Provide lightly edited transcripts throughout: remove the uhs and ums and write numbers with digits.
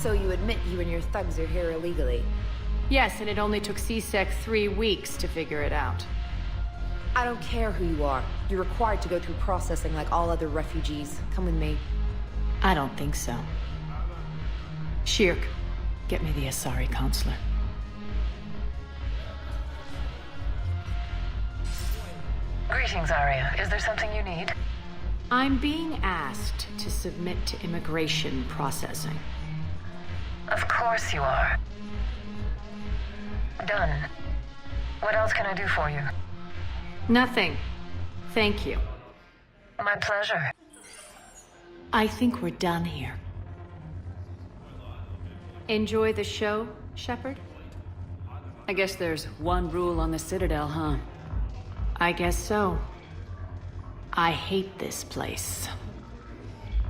So you admit you and your thugs are here illegally? Yes, and it only took CSEC 3 weeks to figure it out. I don't care who you are. You're required to go through processing like all other refugees. Come with me. I don't think so. Shirk, get me the Asari counselor. Greetings, Aria. Is there something you need? I'm being asked to submit to immigration processing. Of course you are. Done. What else can I do for you? Nothing. Thank you. My pleasure. I think we're done here. Enjoy the show, Shepard? I guess there's one rule on the Citadel, huh? I guess so. I hate this place.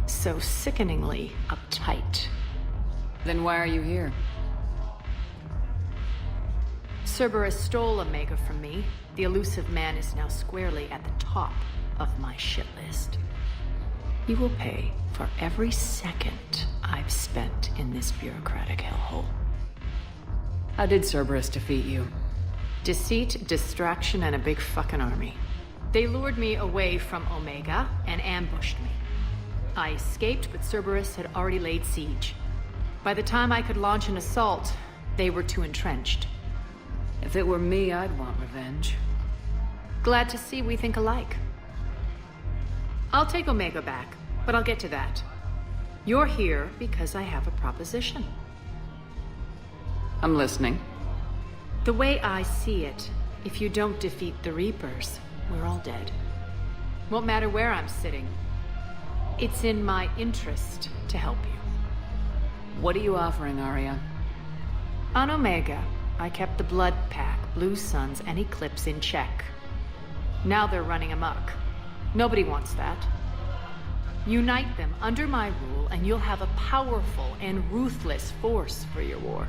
So sickeningly uptight. Then why are you here? Cerberus stole Omega from me. The elusive man is now squarely at the top of my shit list. He will pay for every second I've spent in this bureaucratic hellhole. How did Cerberus defeat you? Deceit, distraction, and a big fucking army. They lured me away from Omega and ambushed me. I escaped, but Cerberus had already laid siege. By the time I could launch an assault, they were too entrenched. If it were me, I'd want revenge. Glad to see we think alike. I'll take Omega back, but I'll get to that. You're here because I have a proposition. I'm listening. The way I see it, if you don't defeat the Reapers, we're all dead. Won't matter where I'm sitting. It's in my interest to help you. What are you offering, Aria? On Omega, I kept the Blood Pack, Blue Suns, and Eclipse in check. Now they're running amok. Nobody wants that. Unite them under my rule, and you'll have a powerful and ruthless force for your war.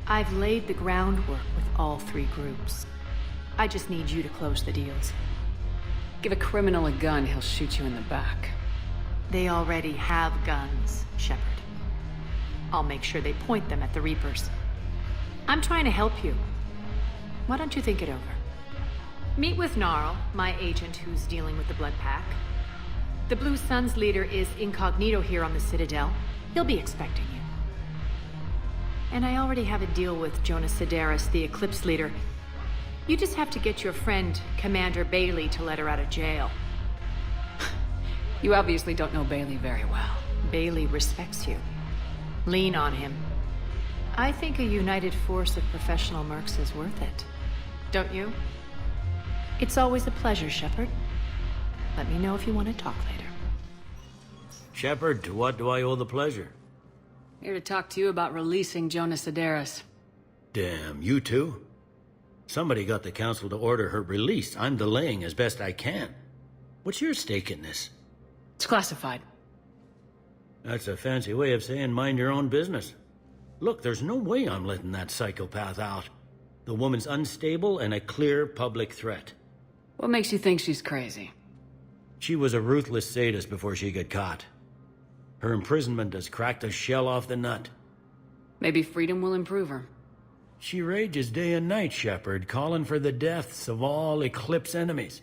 I've laid the groundwork with all 3 groups. I just need you to close the deals. Give a criminal a gun, he'll shoot you in the back. They already have guns, Shepard. I'll make sure they point them at the Reapers. I'm trying to help you. Why don't you think it over? Meet with Gnarl, my agent who's dealing with the Blood Pack. The Blue Suns leader is incognito here on the Citadel. He'll be expecting you. And I already have a deal with Jonas Sedaris, the Eclipse leader. You just have to get your friend, Commander Bailey, to let her out of jail. You obviously don't know Bailey very well. Bailey respects you. Lean on him. I think a united force of professional mercs is worth it. Don't you? It's always a pleasure, Shepard. Let me know if you want to talk later. Shepard, to what do I owe the pleasure? Here to talk to you about releasing Jonas Sedaris. Damn, you too? Somebody got the council to order her release. I'm delaying as best I can. What's your stake in this? It's classified. That's a fancy way of saying mind your own business. Look, there's no way I'm letting that psychopath out. The woman's unstable and a clear public threat. What makes you think she's crazy? She was a ruthless sadist before she got caught. Her imprisonment has cracked the shell off the nut. Maybe freedom will improve her. She rages day and night, Shepard, calling for the deaths of all Eclipse enemies.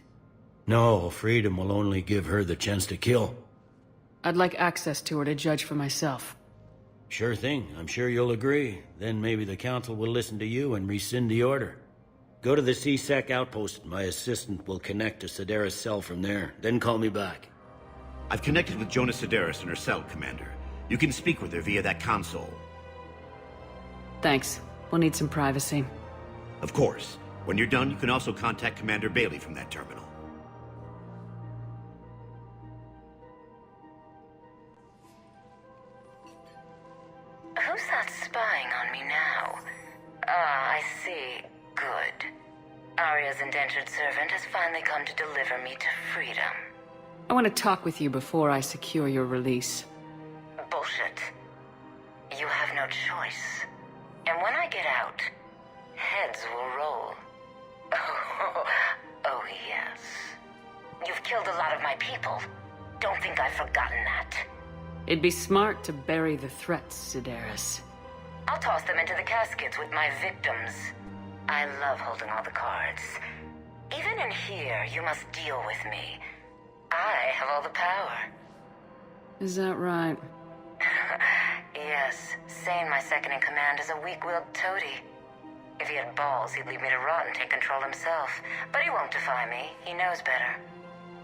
No, freedom will only give her the chance to kill. I'd like access to her to judge for myself. Sure thing. I'm sure you'll agree. Then maybe the council will listen to you and rescind the order. Go to the CSEC outpost. My assistant will connect to Sedaris' cell from there. Then call me back. I've connected with Jonas Sedaris in her cell, Commander. You can speak with her via that console. Thanks. We'll need some privacy. Of course. When you're done, you can also contact Commander Bailey from that terminal. Who's that spying on me now? Ah, I see. Good. Aria's indentured servant has finally come to deliver me to freedom. I want to talk with you before I secure your release. Bullshit. You have no choice. And when I get out, heads will roll. Oh, yes. You've killed a lot of my people. Don't think I've forgotten that. It'd be smart to bury the threats, Sidaris. I'll toss them into the caskets with my victims. I love holding all the cards. Even in here, you must deal with me. I have all the power. Is that right? Yes, Sane, my second-in-command, is a weak-willed toady. If he had balls, he'd leave me to rot and take control himself. But he won't defy me. He knows better.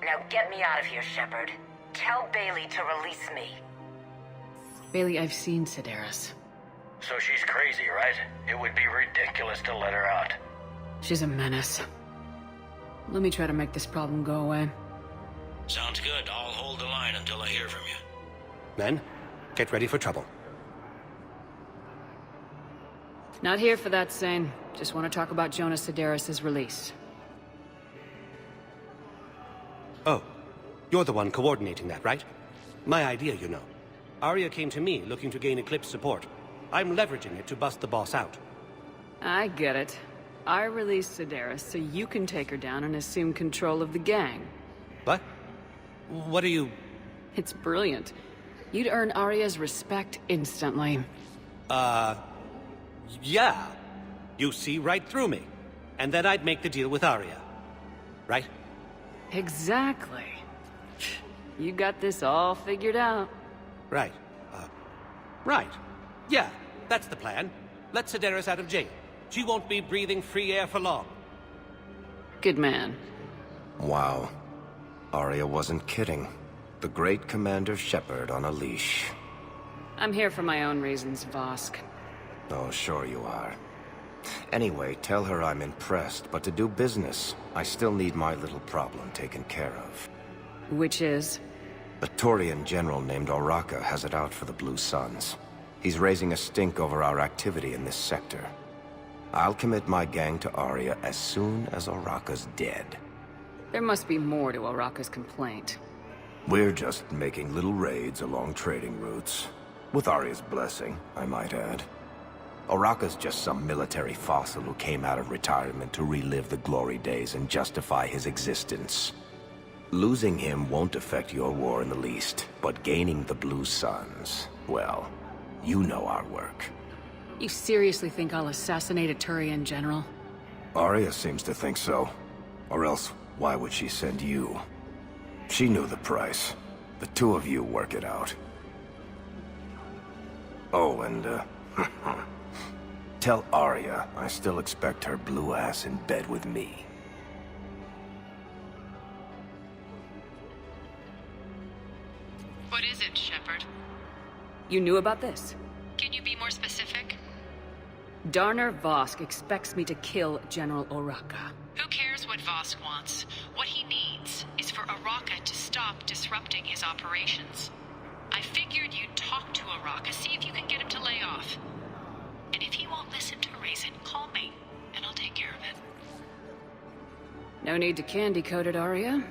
Now get me out of here, Shepard. Tell Bailey to release me. Bailey, I've seen Sidaris. So she's crazy, right? It would be ridiculous to let her out. She's a menace. Let me try to make this problem go away. Sounds good. I'll hold the line until I hear from you. Men, get ready for trouble. Not here for that, Sane. Just want to talk about Jonas Sidaris' release. Oh, you're the one coordinating that, right? My idea, you know. Aria came to me looking to gain Eclipse support. I'm leveraging it to bust the boss out. I get it. I released Sidaris so you can take her down and assume control of the gang. What? What are you... It's brilliant. You'd earn Aria's respect instantly. Yeah. You see right through me. And then I'd make the deal with Aria. Right? Exactly. You got this all figured out. Right. Right. Yeah, that's the plan. Let Sidaris out of jail. She won't be breathing free air for long. Good man. Wow. Aria wasn't kidding. The great Commander Shepard on a leash. I'm here for my own reasons, Vosk. Oh, sure you are. Anyway, tell her I'm impressed, but to do business, I still need my little problem taken care of. Which is? A Taurian general named Oraka has it out for the Blue Suns. He's raising a stink over our activity in this sector. I'll commit my gang to Aria as soon as Oraka's dead. There must be more to Oraka's complaint. We're just making little raids along trading routes. With Aria's blessing, I might add. Oraka's just some military fossil who came out of retirement to relive the glory days and justify his existence. Losing him won't affect your war in the least, but gaining the Blue Suns, well, you know our work. You seriously think I'll assassinate a Turian general? Aria seems to think so. Or else, why would she send you? She knew the price. The two of you work it out. Oh, and, tell Aria I still expect her blue ass in bed with me. What is it, Shepard? You knew about this? Can you be more specific? Darner Vosk expects me to kill General Oraka. Who cares what Vosk wants? What he needs is for Oraka to stop disrupting his operations. I figured you'd talk to Oraka, see if you can get him to lay off. And if he won't listen to reason, call me, and I'll take care of it. No need to candy coat it, Aria.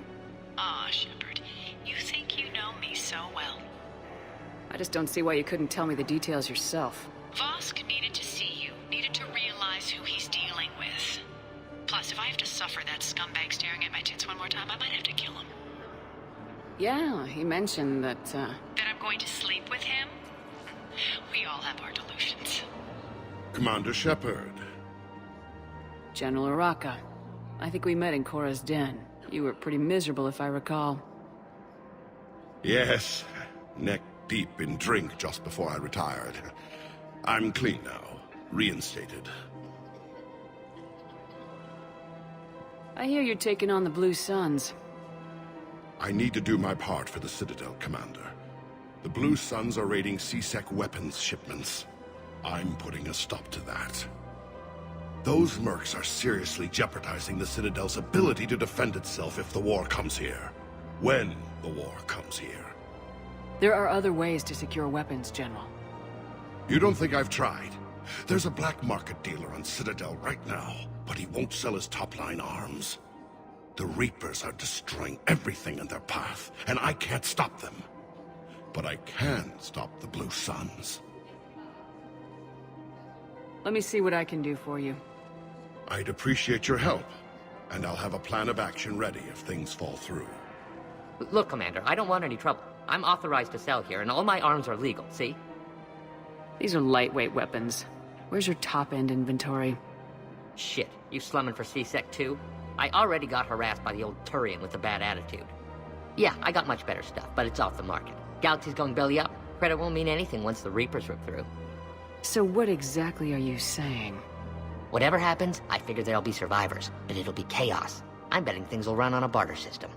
Ah, Shepard, you think you know me so well. I just don't see why you couldn't tell me the details yourself. Vosk needed to see you, needed to realize who he's dealing with. Plus, if I have to suffer that scumbag staring at my tits one more time, I might have to kill him. Yeah, he mentioned that, That I'm going to sleep with him? We all have our delusions. Commander Shepard. General Oraka. I think we met in Korra's den. You were pretty miserable, if I recall. Yes, neck deep in drink just before I retired. I'm clean now, reinstated. I hear you're taking on the Blue Suns. I need to do my part for the Citadel, Commander. The Blue Suns are raiding C-Sec weapons shipments. I'm putting a stop to that. Those mercs are seriously jeopardizing the Citadel's ability to defend itself if the war comes here. When the war comes here. There are other ways to secure weapons, General. You don't think I've tried? There's a black market dealer on Citadel right now, but he won't sell his top-line arms. The Reapers are destroying everything in their path, and I can't stop them. But I can stop the Blue Suns. Let me see what I can do for you. I'd appreciate your help, and I'll have a plan of action ready if things fall through. Look, Commander, I don't want any trouble. I'm authorized to sell here, and all my arms are legal, see? These are lightweight weapons. Where's your top-end inventory? Shit, you slumming for C-Sec too? I already got harassed by the old Turian with a bad attitude. Yeah, I got much better stuff, but it's off the market. Galaxy's going belly up. Credit won't mean anything once the Reapers rip through. So what exactly are you saying? Whatever happens, I figure there'll be survivors, but it'll be chaos. I'm betting things will run on a barter system.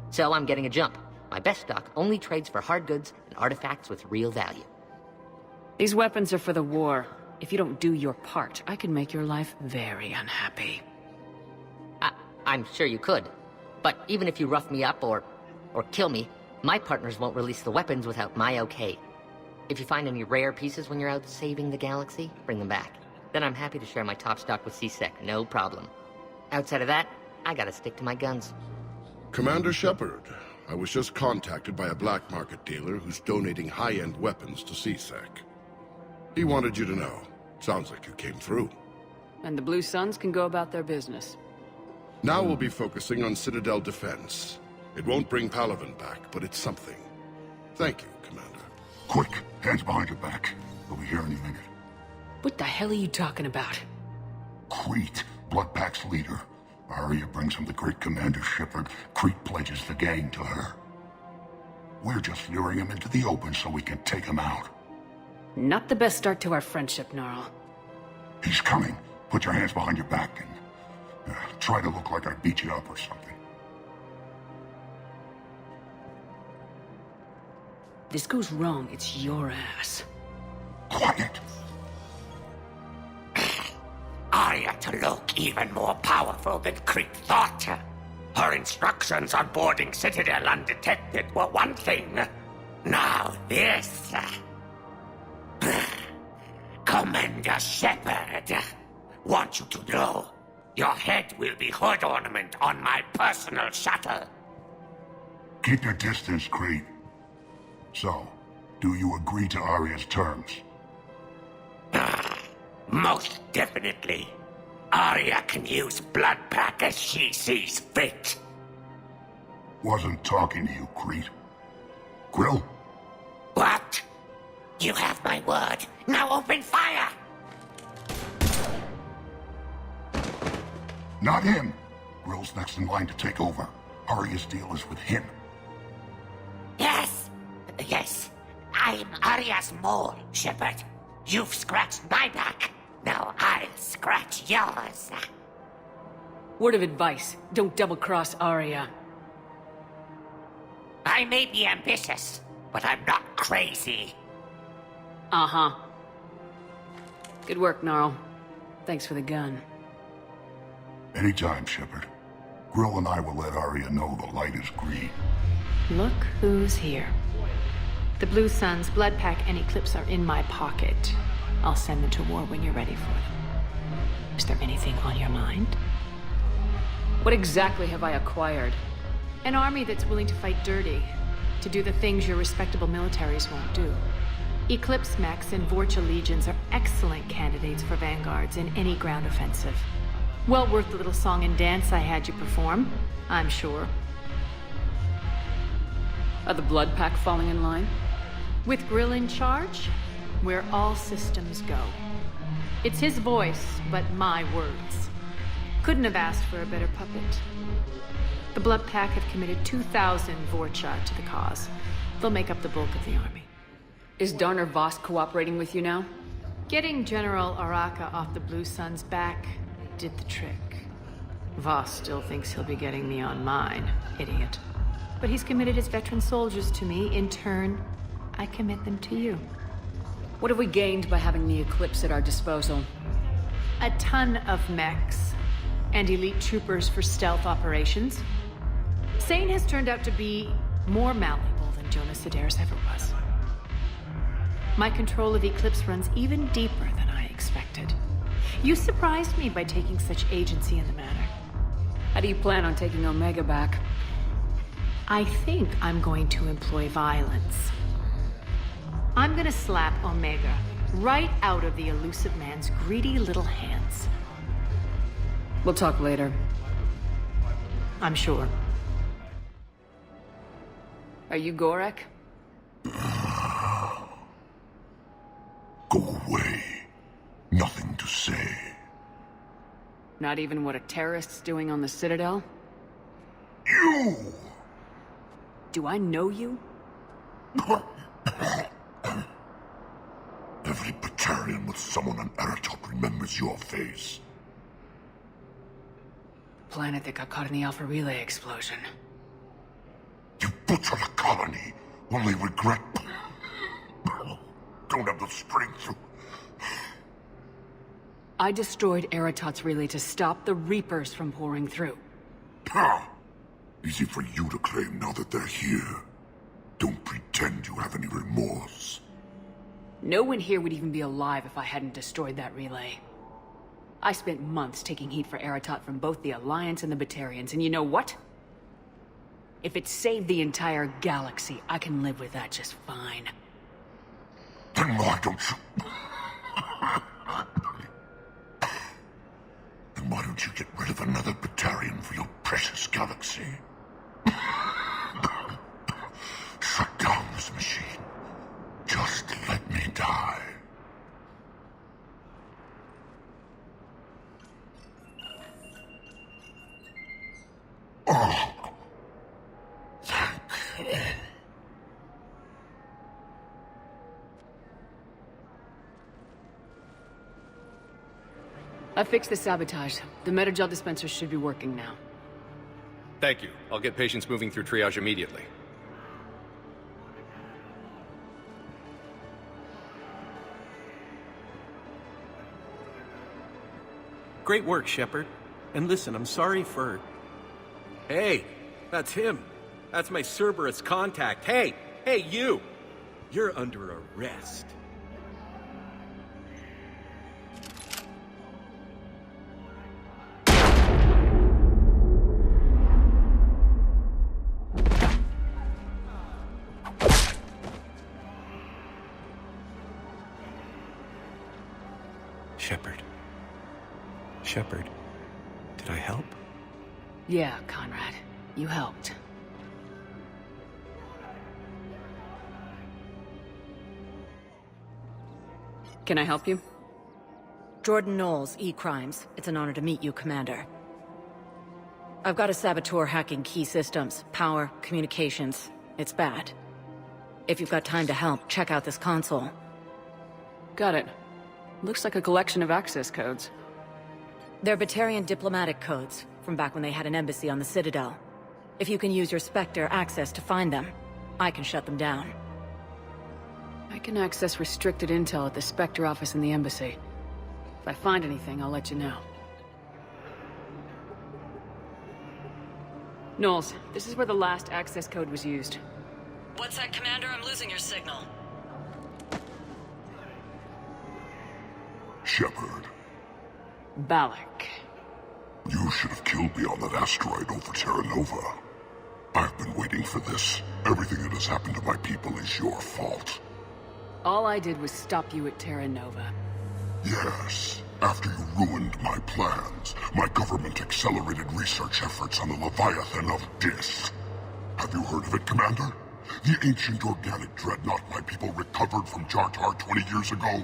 So I'm getting a jump. My best stock only trades for hard goods and artifacts with real value. These weapons are for the war. If you don't do your part, I can make your life very unhappy. I'm sure you could. But even if you rough me up or kill me, my partners won't release the weapons without my okay. If you find any rare pieces when you're out saving the galaxy, bring them back. Then I'm happy to share my top stock with C-Sec, no problem. Outside of that, I gotta stick to my guns. Commander Shepard, I was just contacted by a black market dealer who's donating high-end weapons to C-Sec. He wanted you to know. Sounds like you came through. And the Blue Suns can go about their business. Now we'll be focusing on Citadel defense. It won't bring Palaven back, but it's something. Thank you, Commander. Quick, hands behind your back. We'll be here any minute. What the hell are you talking about? Crete, Bloodpack's leader. Aria brings him the great Commander Shepard. Crete pledges the gang to her. We're just luring him into the open so we can take him out. Not the best start to our friendship, Gnarl. He's coming. Put your hands behind your back and try to look like I beat you up or something. This goes wrong, it's your ass. Quiet. Aria to look even more powerful than Crete thought. Her instructions on boarding Citadel undetected were one thing. Now this. Commander Shepard, want you to know, your head will be hood ornament on my personal shuttle. Keep your distance, Crete. So, do you agree to Aria's terms? Most definitely. Aria can use Bloodpack as she sees fit. Wasn't talking to you, Crete. Grill? What? You have my word. Now open fire! Not him. Grill's next in line to take over. Aria's deal is with him. Yes. I'm Aria's mole, Shepard. You've scratched my back. Now I'll scratch yours. Word of advice, don't double-cross Aria. I may be ambitious, but I'm not crazy. Uh-huh. Good work, Gnarl. Thanks for the gun. Anytime, Shepard. Grill and I will let Aria know the light is green. Look who's here. The Blue Suns, Bloodpack, and Eclipse are in my pocket. I'll send them to war when you're ready for them. Is there anything on your mind? What exactly have I acquired? An army that's willing to fight dirty, to do the things your respectable militaries won't do. Eclipse Mechs and Vorcha Legions are excellent candidates for vanguards in any ground offensive. Well worth the little song and dance I had you perform, I'm sure. Are the Bloodpack falling in line? With Grill in charge, where all systems go. It's his voice, but my words. Couldn't have asked for a better puppet. The Bloodpack have committed 2,000 Vorcha to the cause. They'll make up the bulk of the army. Is Darner Voss cooperating with you now? Getting General Araka off the Blue Suns' back did the trick. Voss still thinks he'll be getting me on mine, idiot. But he's committed his veteran soldiers to me. In turn, I commit them to you. What have we gained by having the Eclipse at our disposal? A ton of mechs and elite troopers for stealth operations. Sane has turned out to be more malleable than Jonas Sedaris ever was. My control of Eclipse runs even deeper than I expected. You surprised me by taking such agency in the matter. How do you plan on taking Omega back? I think I'm going to employ violence. I'm gonna slap Omega right out of the elusive man's greedy little hands. We'll talk later. I'm sure. Are you Gorek? Go away. Nothing to say. Not even what a terrorist's doing on the Citadel? You! Do I know you? Every Batarian with someone on Aratot remembers your face. Planet that got caught in the Alpha Relay explosion. You butchered a colony, only regret... Don't have the strength to... I destroyed Aratot's relay to stop the Reapers from pouring through. Ha! Easy for you to claim now that they're here. Don't pretend you have any remorse. No one here would even be alive if I hadn't destroyed that relay. I spent months taking heat for Aratot from both the Alliance and the Batarians, and you know what? If it saved the entire galaxy, I can live with that just fine. Then why don't you... Then why don't you get rid of another Batarian for your precious galaxy? Shut down this machine. Just let me die. Oh. Thank you. I fixed the sabotage. The metagel dispenser should be working now. Thank you. I'll get patients moving through triage immediately. Great work, Shepard. And listen, I'm sorry for... Hey, that's him. That's my Cerberus contact. Hey, you! You're under arrest. Shepard, did I help? Yeah, Konrad. You helped. Can I help you? Jordan Knowles, E-Crimes. It's an honor to meet you, Commander. I've got a saboteur hacking key systems, power, communications. It's bad. If you've got time to help, check out this console. Got it. Looks like a collection of access codes. They're Batarian diplomatic codes, from back when they had an embassy on the Citadel. If you can use your Spectre access to find them, I can shut them down. I can access restricted intel at the Spectre office in the embassy. If I find anything, I'll let you know. Knowles, this is where the last access code was used. What's that, Commander? I'm losing your signal. Shepard. Balak. You should have killed me on that asteroid over Terra Nova. I've been waiting for this. Everything that has happened to my people is your fault. All I did was stop you at Terra Nova. Yes. After you ruined my plans, my government accelerated research efforts on the Leviathan of Dis. Have you heard of it, Commander? The ancient organic dreadnought my people recovered from Jartar 20 years ago?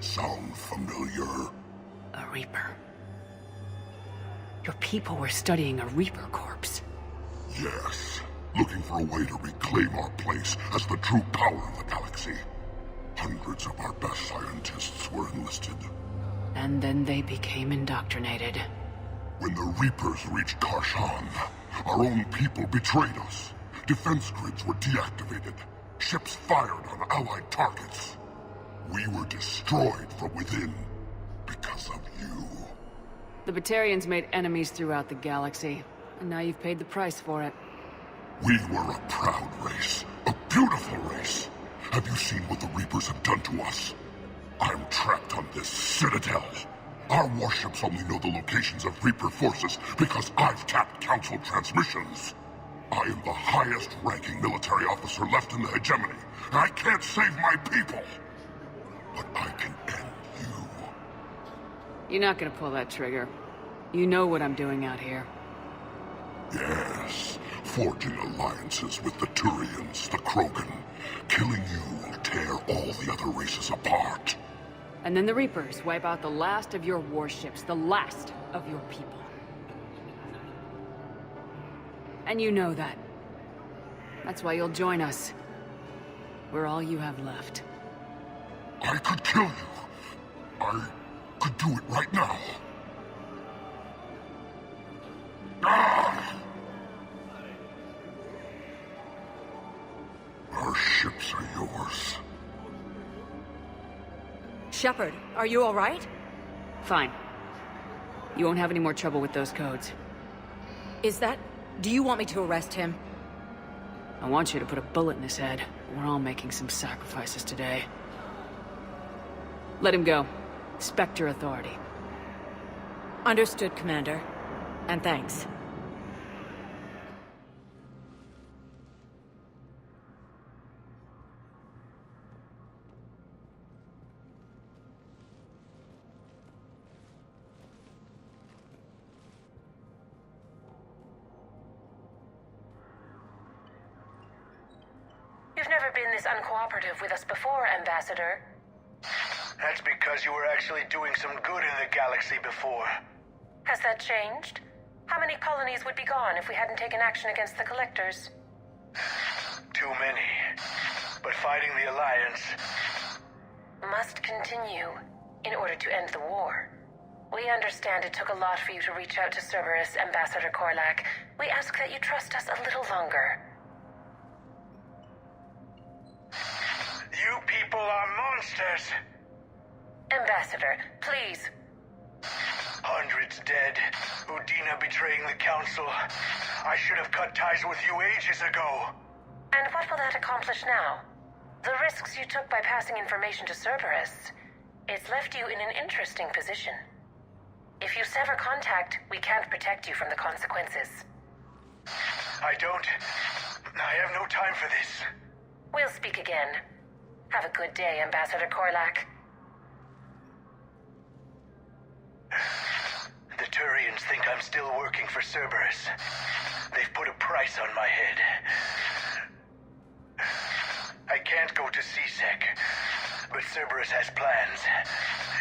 Sound familiar? A Reaper. Your people were studying a Reaper corpse. Yes. Looking for a way to reclaim our place as the true power of the galaxy. Hundreds of our best scientists were enlisted. And then they became indoctrinated. When the Reapers reached Karshan, our own people betrayed us. Defense grids were deactivated. Ships fired on Allied targets. We were destroyed from within because of you. The Batarians made enemies throughout the galaxy, and now you've paid the price for it. We were a proud race, a beautiful race. Have you seen what the Reapers have done to us? I'm trapped on this Citadel. Our warships only know the locations of Reaper forces because I've tapped Council transmissions. I am the highest-ranking military officer left in the hegemony, and I can't save my people. But I can end you. You're not gonna pull that trigger. You know what I'm doing out here. Yes, forging alliances with the Turians, the Krogan. Killing you will tear all the other races apart. And then the Reapers wipe out the last of your warships, the last of your people. And you know that. That's why you'll join us. We're all you have left. I could kill you. I could do it right now. Ah! Our ships are yours. Shepard, are you all right? Fine. You won't have any more trouble with those codes. Is that... Do you want me to arrest him? I want you to put a bullet in his head. We're all making some sacrifices today. Let him go. Respect your authority. Understood, Commander. And thanks. You've never been this uncooperative with us before, Ambassador. That's because you were actually doing some good in the galaxy before. Has that changed? How many colonies would be gone if we hadn't taken action against the Collectors? Too many. But fighting the Alliance... must continue in order to end the war. We understand it took a lot for you to reach out to Cerberus, Ambassador Korlak. We ask that you trust us a little longer. You people are monsters! Ambassador, please. Hundreds dead. Udina betraying the Council. I should have cut ties with you ages ago. And what will that accomplish now? The risks you took by passing information to Cerberus. It's left you in an interesting position. If you sever contact, we can't protect you from the consequences. I have no time for this. We'll speak again. Have a good day, Ambassador Korlak. The Turians think I'm still working for Cerberus. They've put a price on my head. I can't go to CSEC, but Cerberus has plans.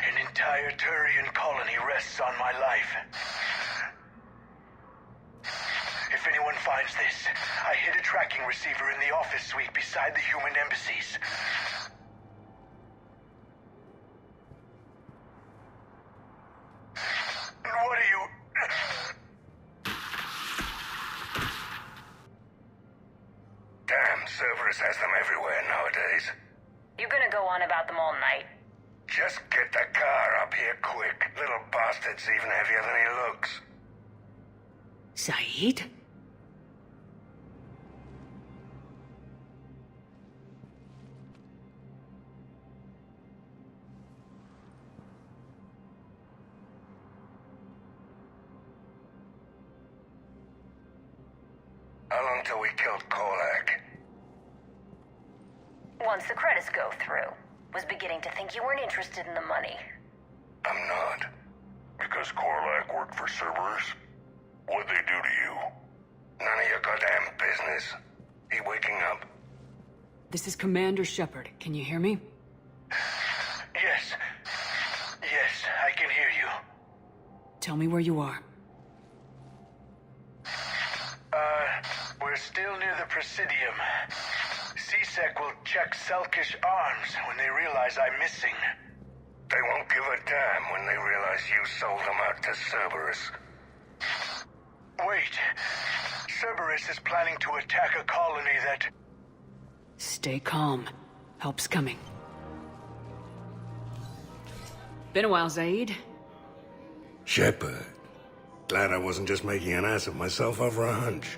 An entire Turian colony rests on my life. If anyone finds this, I hid a tracking receiver in the office suite beside the human embassies. What are you... Damn, Cerberus has them everywhere nowadays. You gonna go on about them all night? Just get the car up here quick. Little bastard's even heavier than he looks. Saeed? How long till we killed Korlak? Once the credits go through. Was beginning to think you weren't interested in the money. I'm not. Because Korlak worked for Cerberus? What'd they do to you? None of your goddamn business. He waking up? This is Commander Shepard. Can you hear me? Yes. Yes, I can hear you. Tell me where you are. We're still near the Presidium. CSEC will check Selkish arms when they realize I'm missing. They won't give a damn when they realize you sold them out to Cerberus. Wait. Cerberus is planning to attack a colony that... Stay calm. Help's coming. Been a while, Zaid. Shepard. Glad I wasn't just making an ass of myself over a hunch.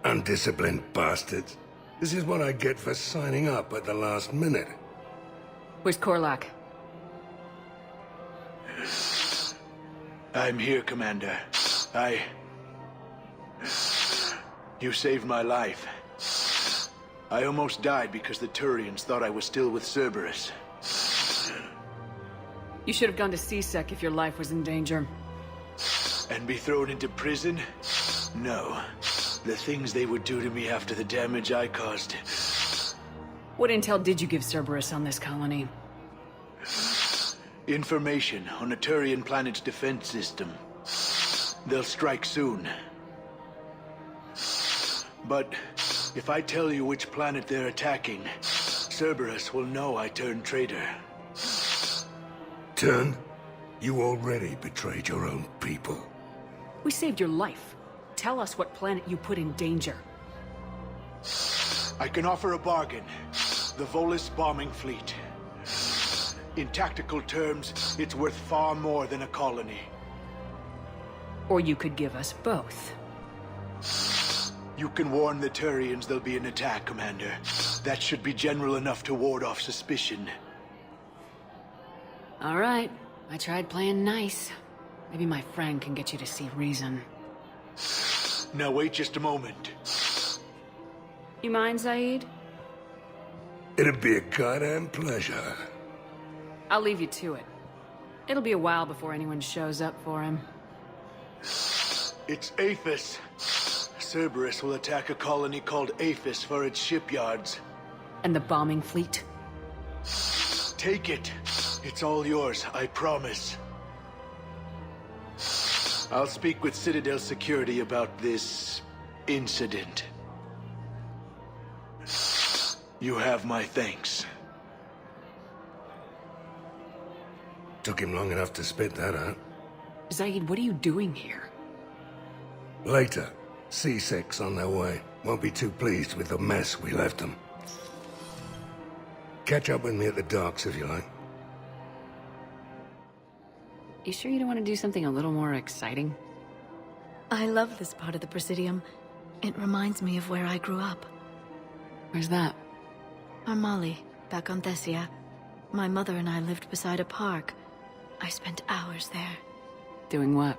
Undisciplined bastards. This is what I get for signing up at the last minute. Where's Korlak? I'm here, Commander. You saved my life. I almost died because the Turians thought I was still with Cerberus. You should have gone to CSEC if your life was in danger. And be thrown into prison? No. The things they would do to me after the damage I caused. What intel did you give Cerberus on this colony? Information on a Turian planet's defense system. They'll strike soon. But if I tell you which planet they're attacking, Cerberus will know I turned traitor. Turned? You already betrayed your own people. We saved your life. Tell us what planet you put in danger. I can offer a bargain. The Volus bombing fleet. In tactical terms, it's worth far more than a colony. Or you could give us both. You can warn the Turians there'll be an attack, Commander. That should be general enough to ward off suspicion. All right. I tried playing nice. Maybe my friend can get you to see reason. Now wait just a moment. You mind, Zaid? It'd be a goddamn pleasure. I'll leave you to it. It'll be a while before anyone shows up for him. It's Aphis. Cerberus will attack a colony called Aphis for its shipyards. And the bombing fleet? Take it. It's all yours, I promise. I'll speak with Citadel security about this incident. You have my thanks. Took him long enough to spit that out. Zaid, what are you doing here? Later. C-Sec's on their way. Won't be too pleased with the mess we left them. Catch up with me at the docks if you like. You sure you don't want to do something a little more exciting? I love this part of the Presidium. It reminds me of where I grew up. Where's that? Armali, back on Thessia. My mother and I lived beside a park. I spent hours there. Doing what?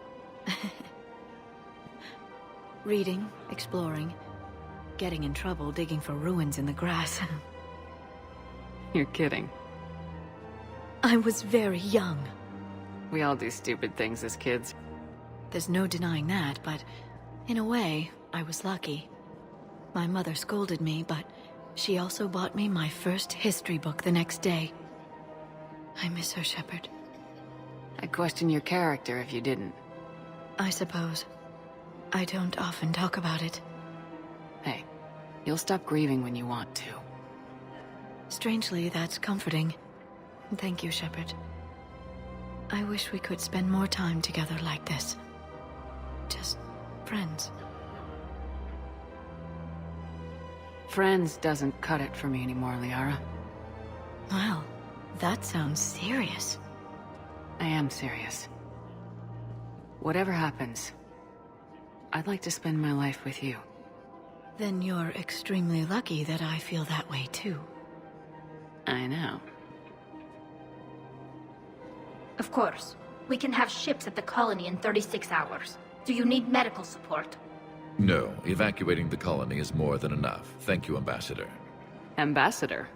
Reading, exploring, getting in trouble digging for ruins in the grass. You're kidding. I was very young. We all do stupid things as kids. There's no denying that, but in a way, I was lucky. My mother scolded me, but she also bought me my first history book the next day. I miss her, Shepard. I'd question your character if you didn't. I suppose. I don't often talk about it. Hey, you'll stop grieving when you want to. Strangely, that's comforting. Thank you, Shepard. I wish we could spend more time together like this. Just friends. Friends doesn't cut it for me anymore, Liara. Well, that sounds serious. I am serious. Whatever happens, I'd like to spend my life with you. Then you're extremely lucky that I feel that way too. I know. Of course. We can have ships at the colony in 36 hours. Do you need medical support? No, evacuating the colony is more than enough. Thank you, Ambassador. Ambassador?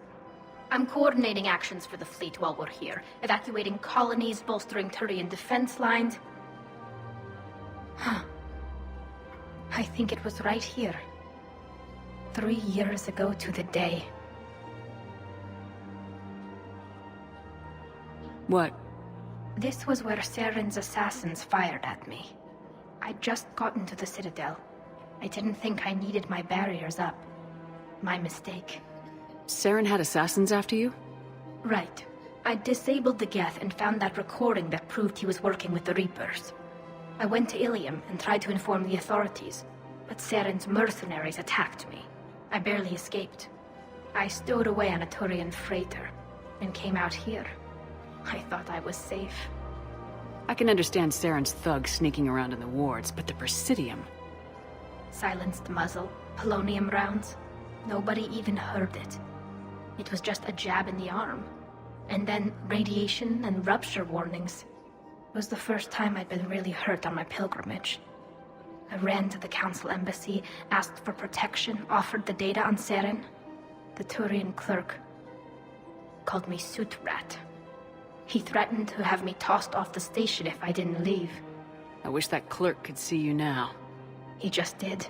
I'm coordinating actions for the fleet while we're here. Evacuating colonies, bolstering Turian defense lines. Huh. I think it was right here. 3 years ago to the day. What? This was where Saren's assassins fired at me. I'd just gotten to the Citadel. I didn't think I needed my barriers up. My mistake. Saren had assassins after you? Right. I disabled the Geth and found that recording that proved he was working with the Reapers. I went to Ilium and tried to inform the authorities, but Saren's mercenaries attacked me. I barely escaped. I stowed away on a Turian freighter and came out here. I thought I was safe. I can understand Saren's thugs sneaking around in the wards, but the Presidium... Silenced muzzle, polonium rounds. Nobody even heard it. It was just a jab in the arm. And then radiation and rupture warnings. It was the first time I'd been really hurt on my pilgrimage. I ran to the Council embassy, asked for protection, offered the data on Saren. The Turian clerk called me Soot Rat. He threatened to have me tossed off the station if I didn't leave. I wish that clerk could see you now. He just did.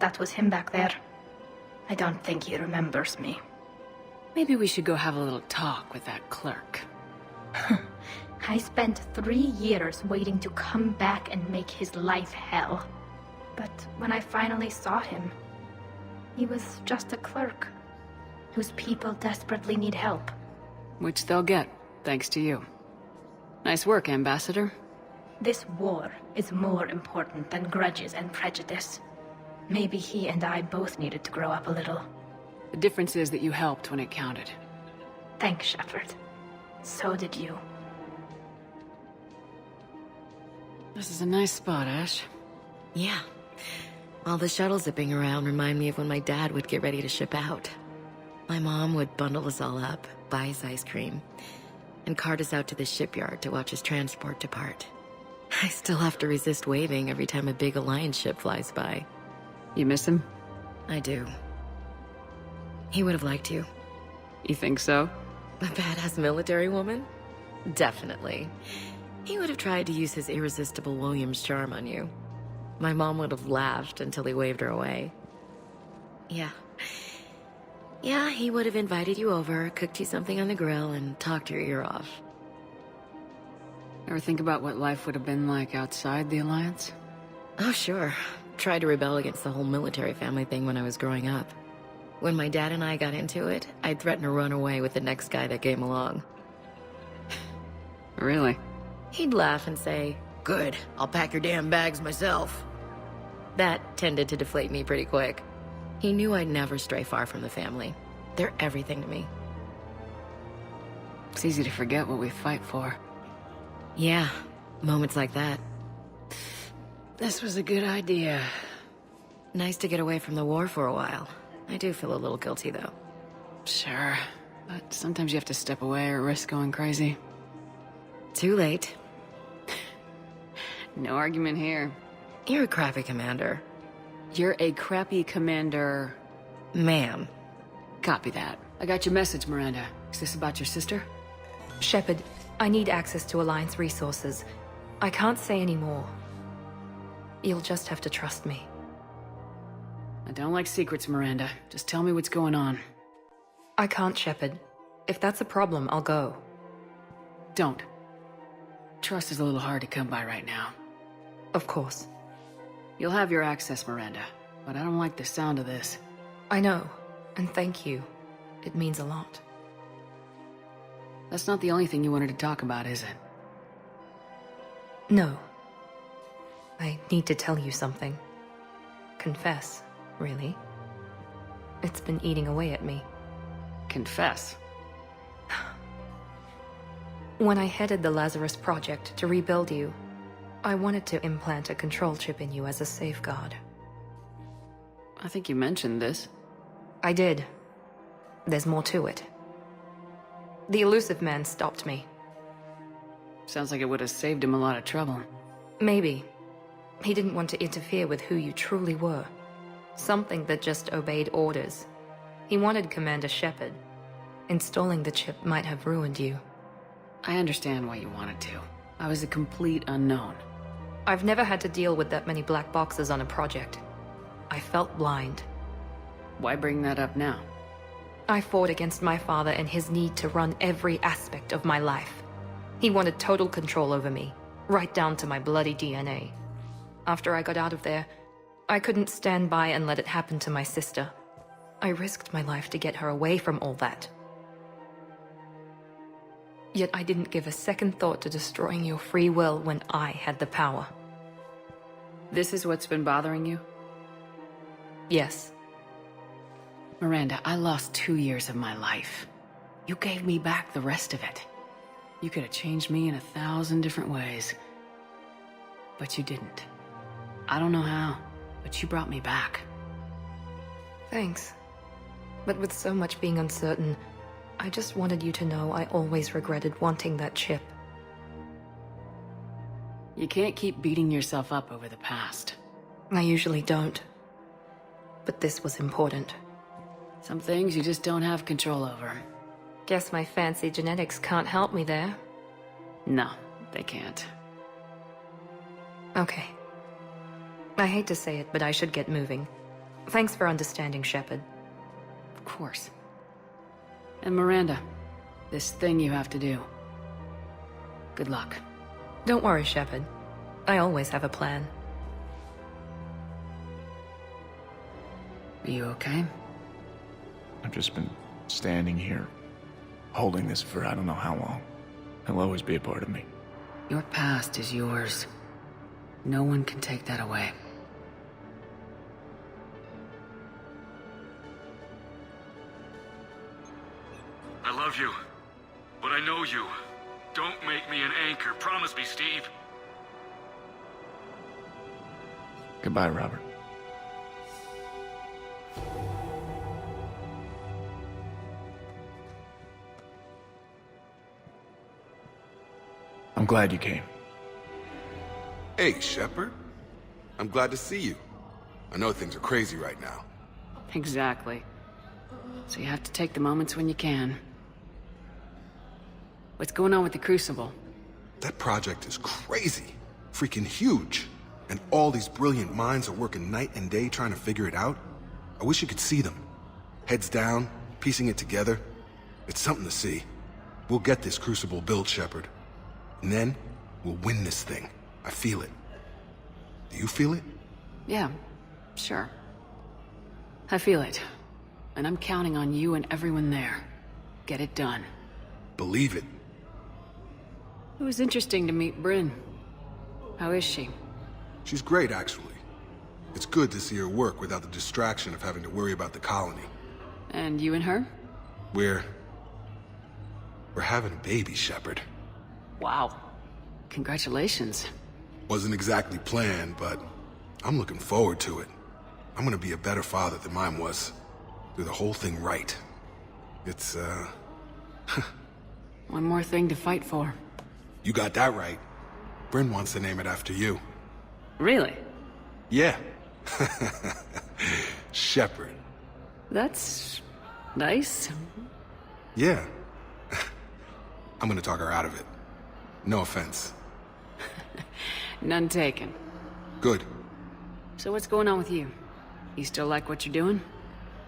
that was him back there. I don't think he remembers me. Maybe we should go have a little talk with that clerk. I spent 3 years waiting to come back and make his life hell. But when I finally saw him, he was just a clerk whose people desperately need help. Which they'll get, thanks to you. Nice work, Ambassador. This war is more important than grudges and prejudice. Maybe he and I both needed to grow up a little. The difference is that you helped when it counted. Thanks, Shepard. So did you. This is a nice spot, Ash. Yeah. All the shuttles zipping around remind me of when my dad would get ready to ship out. My mom would bundle us all up, buy us ice cream, and cart us out to the shipyard to watch his transport depart. I still have to resist waving every time a big Alliance ship flies by. You miss him? I do. He would have liked you. You think so? A badass military woman? Definitely. He would have tried to use his irresistible Williams charm on you. My mom would have laughed until he waved her away. Yeah. Yeah, he would have invited you over, cooked you something on the grill, and talked your ear off. Ever think about what life would have been like outside the Alliance? Oh, sure. Tried to rebel against the whole military family thing when I was growing up. When my dad and I got into it, I'd threaten to run away with the next guy that came along. Really? He'd laugh and say, "Good, I'll pack your damn bags myself." That tended to deflate me pretty quick. He knew I'd never stray far from the family. They're everything to me. It's easy to forget what we fight for. Yeah, moments like that. This was a good idea. Nice to get away from the war for a while. I do feel a little guilty, though. Sure, but sometimes you have to step away or risk going crazy. Too late. No argument here. You're a crappy commander. You're a crappy commander... Ma'am. Copy that. I got your message, Miranda. Is this about your sister? Shepard, I need access to Alliance resources. I can't say any more. You'll just have to trust me. I don't like secrets, Miranda. Just tell me what's going on. I can't, Shepard. If that's a problem, I'll go. Don't. Trust is a little hard to come by right now. Of course. You'll have your access, Miranda, but I don't like the sound of this. I know, and thank you. It means a lot. That's not the only thing you wanted to talk about, is it? No. I need to tell you something. Confess, really. It's been eating away at me. Confess? When I headed the Lazarus Project to rebuild you, I wanted to implant a control chip in you as a safeguard. I think you mentioned this. I did. There's more to it. The elusive man stopped me. Sounds like it would have saved him a lot of trouble. Maybe. He didn't want to interfere with who you truly were. Something that just obeyed orders. He wanted Commander Shepard. Installing the chip might have ruined you. I understand why you wanted to. I was a complete unknown. I've never had to deal with that many black boxes on a project. I felt blind. Why bring that up now? I fought against my father and his need to run every aspect of my life. He wanted total control over me, right down to my bloody DNA. After I got out of there, I couldn't stand by and let it happen to my sister. I risked my life to get her away from all that. Yet I didn't give a second thought to destroying your free will when I had the power. This is what's been bothering you? Yes. Miranda, I lost 2 years of my life. You gave me back the rest of it. You could have changed me in 1,000 different ways. But you didn't. I don't know how, but you brought me back. Thanks. But with so much being uncertain, I just wanted you to know I always regretted wanting that chip. You can't keep beating yourself up over the past. I usually don't. But this was important. Some things you just don't have control over. Guess my fancy genetics can't help me there. No, they can't. Okay. I hate to say it, but I should get moving. Thanks for understanding, Shepard. Of course. And Miranda, this thing you have to do. Good luck. Don't worry, Shepard. I always have a plan. Are you okay? I've just been standing here, holding this for I don't know how long. It'll always be a part of me. Your past is yours. No one can take that away. I love you, but I know you. Don't make me an anchor. Promise me, Steve. Goodbye, Robert. I'm glad you came. Hey, Shepard. I'm glad to see you. I know things are crazy right now. Exactly. So you have to take the moments when you can. What's going on with the Crucible? That project is crazy. Freaking huge. And all these brilliant minds are working night and day trying to figure it out. I wish you could see them. Heads down, piecing it together. It's something to see. We'll get this Crucible built, Shepard. And then, we'll win this thing. I feel it. Do you feel it? Yeah, sure. I feel it. And I'm counting on you and everyone there. Get it done. Believe it. It was interesting to meet Bryn. How is she? She's great, actually. It's good to see her work without the distraction of having to worry about the colony. And you and her? We're having a baby, Shepard. Wow. Congratulations. Wasn't exactly planned, but I'm looking forward to it. I'm gonna be a better father than mine was. Do the whole thing right. It's, One more thing to fight for. You got that right. Bryn wants to name it after you. Really? Yeah. Shepard. That's nice. Yeah. I'm gonna talk her out of it. No offense. None taken. Good. So what's going on with you? You still like what you're doing?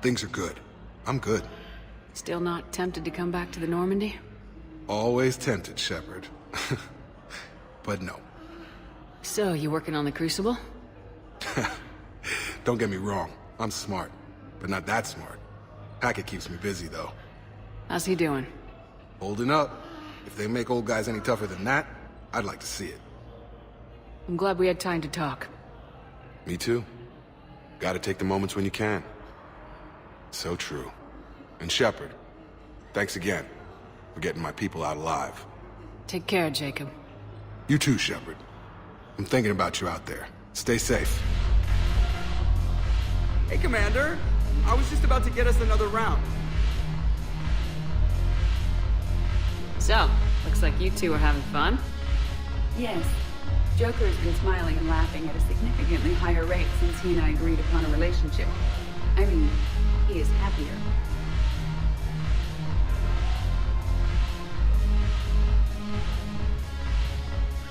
Things are good. I'm good. Still not tempted to come back to the Normandy? Always tempted, Shepard. But no. So, you working on the Crucible? Don't get me wrong. I'm smart. But not that smart. Hackett keeps me busy, though. How's he doing? Holding up. If they make old guys any tougher than that, I'd like to see it. I'm glad we had time to talk. Me too. Gotta take the moments when you can. So true. And Shepard, thanks again for getting my people out alive. Take care, Jacob. You too, Shepard. I'm thinking about you out there. Stay safe. Hey, Commander. I was just about to get us another round. So, looks like you two are having fun. Yes. Joker has been smiling and laughing at a significantly higher rate since he and I agreed upon a relationship. I mean, he is happier.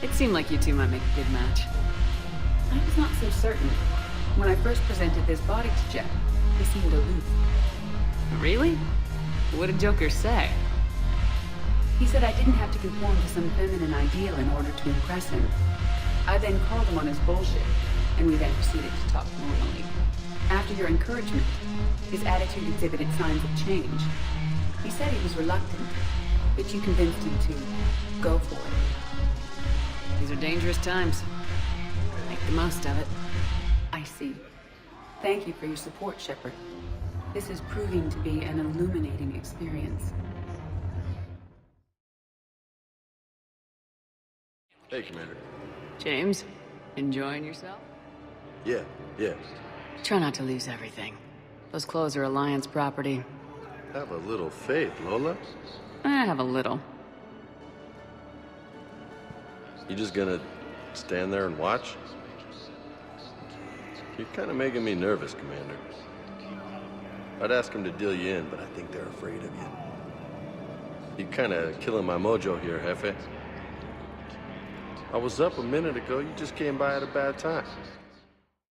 It seemed like you two might make a good match. I was not so certain. When I first presented this body to Jeff, he seemed aloof. Really? What did Joker say? He said I didn't have to conform to some feminine ideal in order to impress him. I then called him on his bullshit, and we then proceeded to talk normally. After your encouragement, his attitude exhibited signs of change. He said he was reluctant, but you convinced him to go for it. These are dangerous times. Make the most of it. I see. Thank you for your support, Shepard. This is proving to be an illuminating experience. Hey, Commander. James, enjoying yourself? Yeah. Try not to lose everything. Those clothes are Alliance property. Have a little faith, Lola. I have a little. You just gonna stand there and watch? You're kind of making me nervous, Commander. I'd ask them to deal you in, but I think they're afraid of you. You're kind of killing my mojo here, Jefe. I was up a minute ago, you just came by at a bad time.